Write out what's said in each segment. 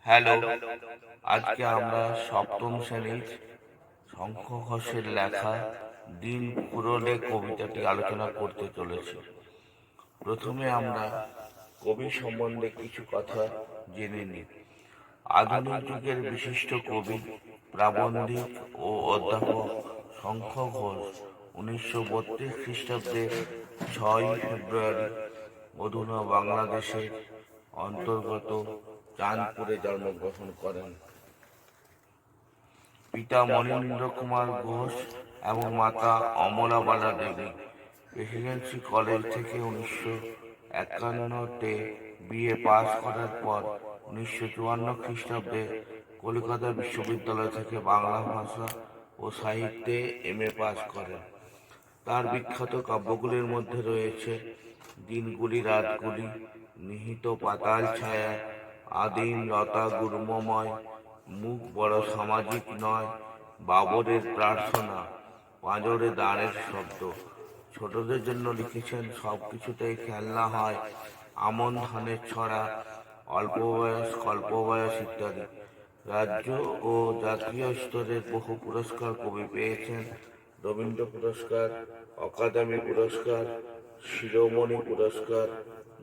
Hello, আজকে আমরা সপ্তম শ্রেণীর শঙ্খ ঘোষের লেখা দিন ফুরোলে কবিতাটি আলোচনা করতে চলেছি। প্রথমে আমরা কবি সম্বন্ধে কিছু কথা জেনে নিই। আধুনিক যুগের বিশিষ্ট কবি, প্রাবন্ধিক ও অধ্যাপক শঙ্খ ঘোষ 1932 খ্রিস্টাব্দের 6 ফেব্রুয়ারি অধুনা বাংলাদেশের অন্তর্গত চাঁদপুরে জন্মগ্রহণ করেন। পিতা মনীন্দ্র কুমার ঘোষ এবং মাতা অমলাবালা দেবী। প্রেসিডেন্সি কলেজ থেকে 1951-তে বিএ পাস করার পর 1954 খ্রিস্টাব্দে কলকাতা বিশ্ববিদ্যালয় থেকে বাংলা ভাষা ও সাহিত্যে এমএ পাস করেন। তার বিখ্যাত কাব্যগুলির মধ্যে রয়েছে দিনগুলি রাতগুলি, নিহিত পাতাল ছায়া, আদিম লতা গুল্মময়, মুখ বড় সামাজিক নয়, বাবরের প্রার্থনা, পাঁজরে দাঁড়ের শব্দ। ছোটদের জন্য লিখেছেন সব কিছুতেই খেলনা হয়, আমন ধানের ছড়া, অল্প বয়স কল্প বয়স ইত্যাদি। রাজ্য ও জাতীয় স্তরের বহু পুরস্কার কবি পেয়েছেন। রবীন্দ্র পুরস্কার, অকাদেমি পুরস্কার, শিরোমণি পুরস্কার,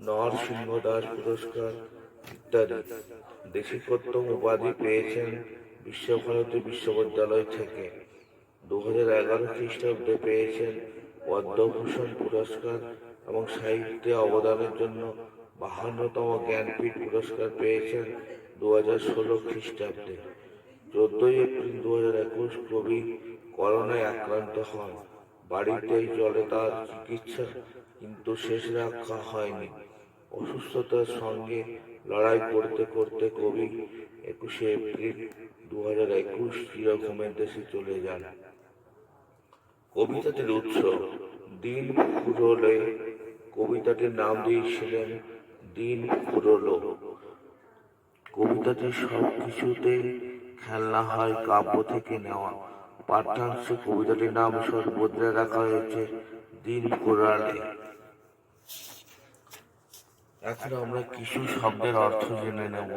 নরসিংহ দাস পুরস্কার ইত্যাদি। দেশিকোত্তম উপাধি পেয়েছেন বিশ্বভারতী বিশ্ববিদ্যালয় থেকে। 2011 খ্রিস্টাব্দে পেয়েছেন পদ্মভূষণ পুরস্কার এবং সাহিত্যে অবদানের জন্য 52তম জ্ঞানপীঠ পুরস্কার পেয়েছেন 2016 খ্রিস্টাব্দে। 14 এপ্রিল 2021 কবি করোনায় আক্রান্ত হন। বাড়িতেই চলে তার চিকিৎসা, কিন্তু শেষ রক্ষা হয়নি। অসুস্থতার সঙ্গে লড়াই করতে করতে কবি 21 এপ্রিল 2021 চিরঘুমের দেশে চলে যান। কবিতাটির উৎস দিন ফুরোলে। কবিতাটির নাম দিয়েছিলেন দিন ফুরোলো। কবিতাটি সব কিছুতেই খেলনা হয় কাব্য থেকে নেওয়া। পাঠ্যাংশে কবিতাটির নাম বদলে রাখা হয়েছে দিন ফুরালে। এখন আমরা কিছু শব্দের অর্থ জেনে নেব।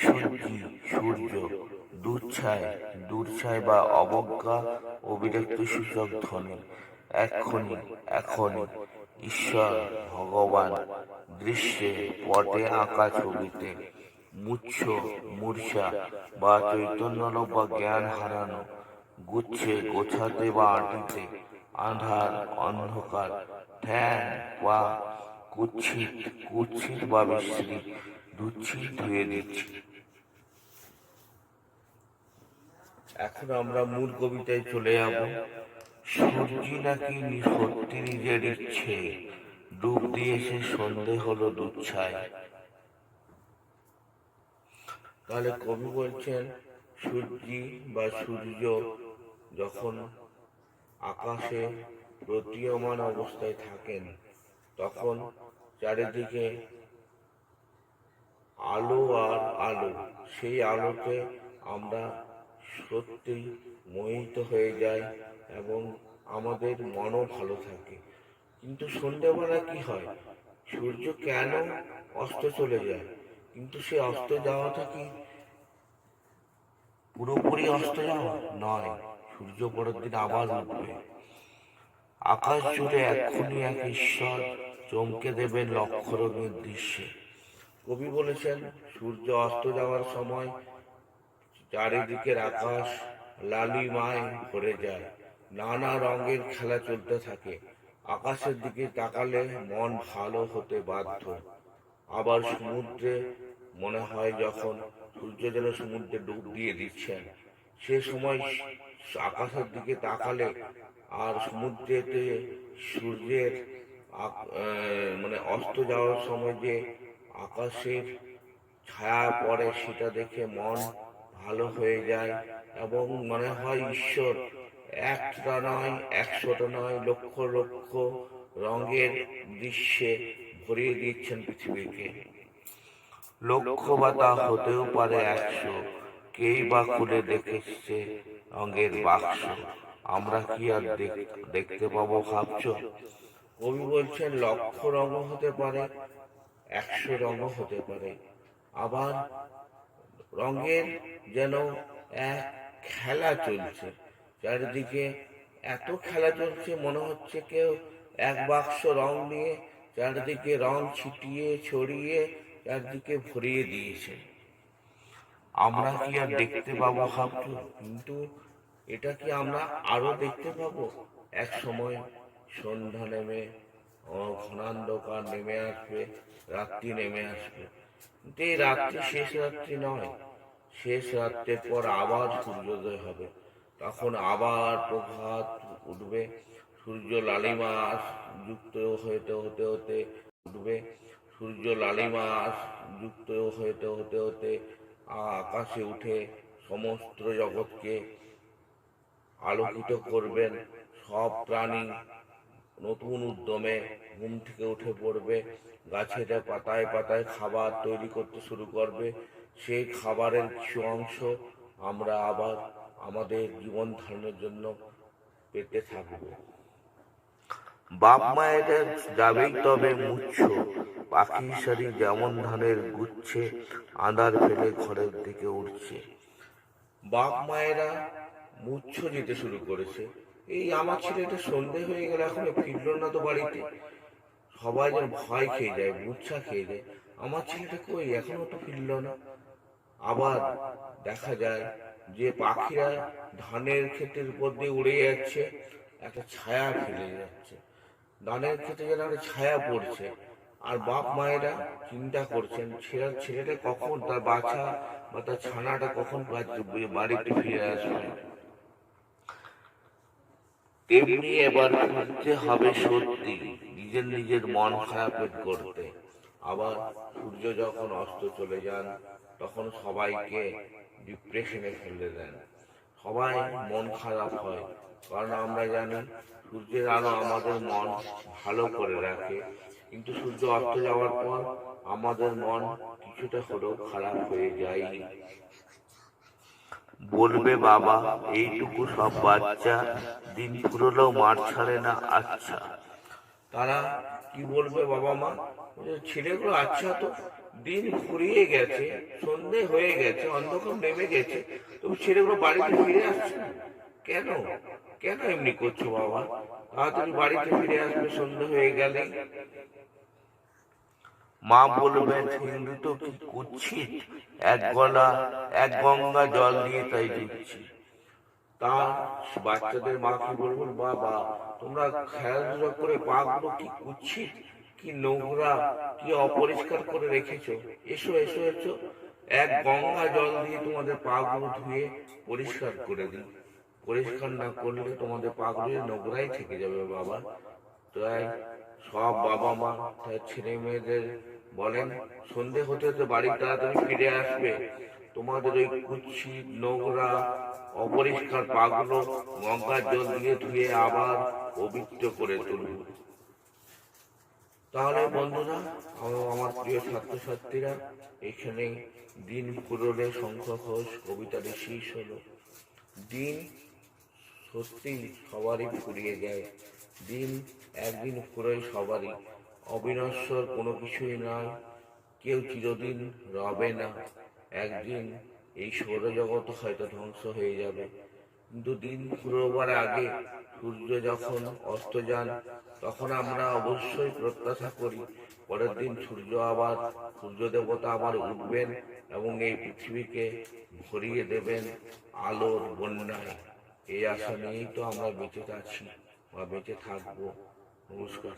সূর্যি, সূর্য, দুচ্ছায়, দূরছায় বা অবজ্ঞা ও বিরক্তি সূচক ধ্বনি। এক্ষুনি, এখনই, ঈশ্বর, ভগবান, দৃশ্যে, পটে আঁকা ছবিতে। মুচ্ছ, মূর্ছা বা চৈতন্যলোপ বা জ্ঞান হারানো। গুচ্ছে, গোছাতে বা আঁটিতে। আঁধার, অন্ধকার। ঠ্যাং, পা। কুৎসিত, কুৎসিত বা বিশ্রী। ধুচ্ছি, ধুয়ে দিচ্ছি। এখন আমরা মূল কবিতায় চলে যাব। সূর্যি নাকি সত্যি নিজের ইচ্ছে, ডুব দিয়েছে সন্ধে হলো দুচ্ছায়। তাহলে কবি বলছেন সূর্যি বা সূর্য যখন আকাশে প্রতীয়মান অবস্থায় থাকেন তখন চারিদিকে আলো আর আলো। সেই আলোতে আমরা সত্যি মোহিত হয়ে যাই এবং আমাদের মনও ভালো থাকে। কিন্তু সন্ধ্যেবেলা কি হয়? সূর্য কেন অস্ত চলে যায়? কিন্তু সে অস্ত যাওয়াটা কি পুরোপুরি অস্ত যাওয়া নয়, সূর্য পরের দিন আবার উঠবে। আকাশ জুড়ে এক্ষুনি এক ঈশ্বর চমকে দেবেন লক্ষ রঙের দৃশ্যে। কবি বলেছেন সূর্য অস্ত যাওয়ার সময় চারিদিকের আকাশ লালিমায় ভরে যায়, নানা রঙের খেলা চলতে থাকে। আকাশের দিকে তাকালে মন ভালো হতে বাধ্য। আবার সমুদ্রে মনে হয় যখন সূর্য যেন সমুদ্রে ডুব দিয়ে দিচ্ছেন, সে সময় আকাশের দিকে তাকালে আর সমুদ্রেতে সূর্যের মানে অস্ত যাওয়ার সময় যে আকাশের ছায়া পড়ে সেটা দেখে মন ভালো হয়ে যায় এবং মনে হয় ঈশ্বর একটা নয়, 100টা নয়, লক্ষ লক্ষ রঙের দৃশ্যে ভরিয়ে দিচ্ছেন পৃথিবীকে। লক্ষ বা তা হতেও পারে 100, কেই বা খুলে দেখেছে রঙের বাক্স। আমরা কি আর দেখতে পাবো ভাবছ? কবি বলছেন লক্ষ রঙও হতে পারে, 100 রঙও হতে পারে। আবার রঙের যেন এক খেলা চলছে। চারিদিকে এত খেলা চলছে, মনে হচ্ছে কেউ এক বাক্স রং নিয়ে চারিদিকে রং ছিটিয়ে ছড়িয়ে চারদিকে ভরিয়ে দিয়েছে। আমরা কি আর দেখতে পাবো ভাবছো? কিন্তু এটা কি আমরা আরো দেখতে পাবো? এক সময় সন্ধ্যা নেমে ঘনান্ধকার নেমে আসবে, রাত্রি নেমে আসবে। কিন্তু এই রাত্রি শেষ রাত্রি নয়, শেষ রাত্রের পর আবার সূর্যোদয় হবে। তখন আবার প্রভাত উঠবে, সূর্য লালিমা যুক্ত হতে হতে হতে উঠবে, সূর্য লালিমা যুক্ত হতে হতে হতে আকাশে উঠে সমস্ত জগৎকে আলোকিত করবেন। সব প্রাণী নতুন উদ্যমে ঘুম থেকে উঠে পড়বে, গাছের পাতায় পাতায় খাবার তৈরি করতে শুরু করবে। সেই খাবারের কিছু অংশ আমরা আবার আমাদের জীবন ধারণের জন্য পেতে থাকবো। বাপ মায়েদের যাবেই তবে মুচ্ছ, পাখি সারি যেমন ধানের গুচ্ছে আঁধার ফেলে ঘরের দিকে উঠছে। বাপ মায়েরা মুচ্ছ যেতে শুরু করেছে। এই আমার ছেলেটা সন্ধে হয়ে গেল, এখনো ফিরল না তো বাড়িতে। সবাই যেন ভয় খেয়ে যায়, মুচ্ছা খেয়ে যায়, আমার ছেলেটা কই, এখনো তো ফিরল না। আবার দেখা যায় যে পাখিরা ধানের ক্ষেতের উপর দিয়ে উড়ে যাচ্ছে, একটা ছায়া ফেলে যাচ্ছে, ধানের ক্ষেতে যেন একটা ছায়া পড়ছে। আর বাপ মায়েরা চিন্তা করছেন ছেলেটা কখন, তার বাচ্চা বা তার ছানাটা কখন বাড়িতে ফিরে আসবে। তেমনি এবার খুঁজতে হবে সত্যি নিজের নিজের মন খারাপের করতে। আবার সূর্য যখন অস্ত চলে যান তখন সবাইকে ডিপ্রেশনে ফেলে দেন, সবাই মন খারাপ হয়। কারণ আমরা জানি সূর্যের আলো আমাদের মন ভালো করে রাখে, কিন্তু সূর্য অস্ত যাওয়ার পর আমাদের মন কিছুটা হলেও খারাপ হয়ে যায়। বলবে বাবা এইটুকু সব বাচ্চা, দিন ফুরলেও মাঠ ছাড়ে না। আচ্ছা, তারা কি বলবে বাবা মা? ছেলেগুলো আচ্ছা তো দিন ফুরিয়ে গেছে, সন্ধে হয়ে গেছে, অন্ধকার নেমে গেছে, তবু ছেলেগুলো বাড়িতে ফিরে আসছে না কেন? কেন এমনি করছো বাবা? তাড়াতাড়ি বাড়িতে ফিরে আসবে সন্ধে হয়ে গেলে। মা বলবেন হিন্দু তো কি কুচ্ছিত, এক গঙ্গা জল দিয়ে তাই দিচ্ছি। তার বাচ্চাদের মা কি বলবেন, বাবা তোমরা খেলাধুলা করে পাগুলো কি কুচ্ছিত, কি নোংরা, কি অপরিষ্কার করে রেখেছো, এসো এসো এসো, এক গঙ্গা জল দিয়ে তোমাদের পাগুলো ধুয়ে পরিষ্কার করে দিই। পরিষ্কার না করলে তোমাদের পাগুলো নোংরাই থেকে যাবে বাবা। তাই সব বাবা মা তার ছেলে মেয়েদের বলেন সন্ধে হতে হতে বাড়ি তাড়াতাড়ি ফিরে আসবে, তোমাদের ওই কুচ্ছিত নোংরা অপরিষ্কার পাগুলো গঙ্গার জল দিয়ে ধুয়ে আবার পবিত্র করে তুলব। তাহলে বন্ধুরা, আমার প্রিয় ছাত্রছাত্রীরা, এখানে দিন ফুরলে শঙ্খ ঘোষ কবিতাটি শেষ হলো। দিন সত্যি সবারই ফুরিয়ে যায়, দিন একদিন ফুরোয় সবারই, অবিনশ্বর কোনো কিছুই নয়, কেউ চিরদিন রবে না। একদিন এই সৌরজগৎ হয়তো ধ্বংস হয়ে যাবে, কিন্তু দিন ফুরোবার আগে সূর্য যখন অস্ত যান তখন আমরা অবশ্যই প্রত্যাশা করি পরের দিন সূর্য দেবতা আবার উঠবেন এবং এই পৃথিবীকে ভরিয়ে দেবেন আলোর বন্যায়। এই আশা নিয়েই তো আমরা বেঁচে আছি বা বেঁচে থাকবো। নমস্কার।